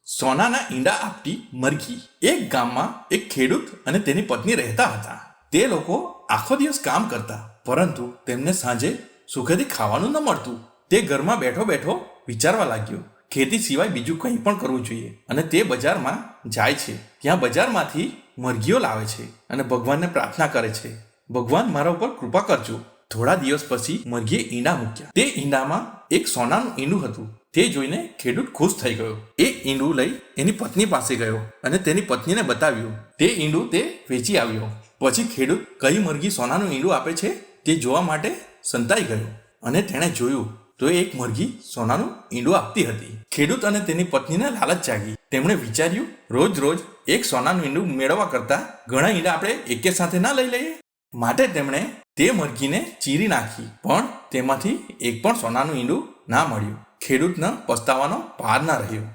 સોનાના ઈંડા આપતી મરઘી. એક ગામમાં એક ખેડૂત અને તેની પત્ની રહેતા હતા. તે લોકો આખો દિવસ કામ કરતા, પરંતુ તેમને સાંજે સુખેથી ખાવાનું ન મળતું. તે ઘરમાં બેઠો બેઠો વિચારવા લાગ્યો, ખેતી સિવાય બીજું કંઈ પણ કરવું જોઈએ. અને તે બજારમાં જાય છે. ત્યાં બજારમાંથી મરઘીઓ લાવે છે અને ભગવાનને પ્રાર્થના કરે છે, ભગવાન મારા ઉપર કૃપા કરજો. થોડા દિવસ પછી મરઘીએ ઈંડા મૂક્યા. તે ઈંડામાં એક સોનાનું ઈંડું હતું. તે જોઈને ખેડૂત ખુશ થઈ ગયો. એ ઈંડું લઈ એની પત્ની પાસે ગયો અને તેની પત્નીને બતાવ્યું. તે ઈંડું તે વેચી આવ્યો. પછી ખેડૂત કઈ મરઘી સોનાનું ઈંડું આપે છે તે જોવા માટે સંતાઈ ગયો અને તેણે જોયું તો એક મરઘી સોનાનું ઈંડું આપતી હતી. ખેડૂત અને તેની પત્નીને લાલચ જાગી. તેમણે વિચાર્યું, રોજ રોજ એક સોનાનું ઈંડું મેળવવા કરતાં ઘણા ઈંડા આપણે એકે સાથે ના લઈ લઈએ. માટે તેમણે તે મરઘીને ચીરી નાખી, પણ તેમાંથી એક પણ સોનાનું ઈંડું ના મળ્યું. ખેડૂતને પસ્તાવાનો પાર ના રહ્યો.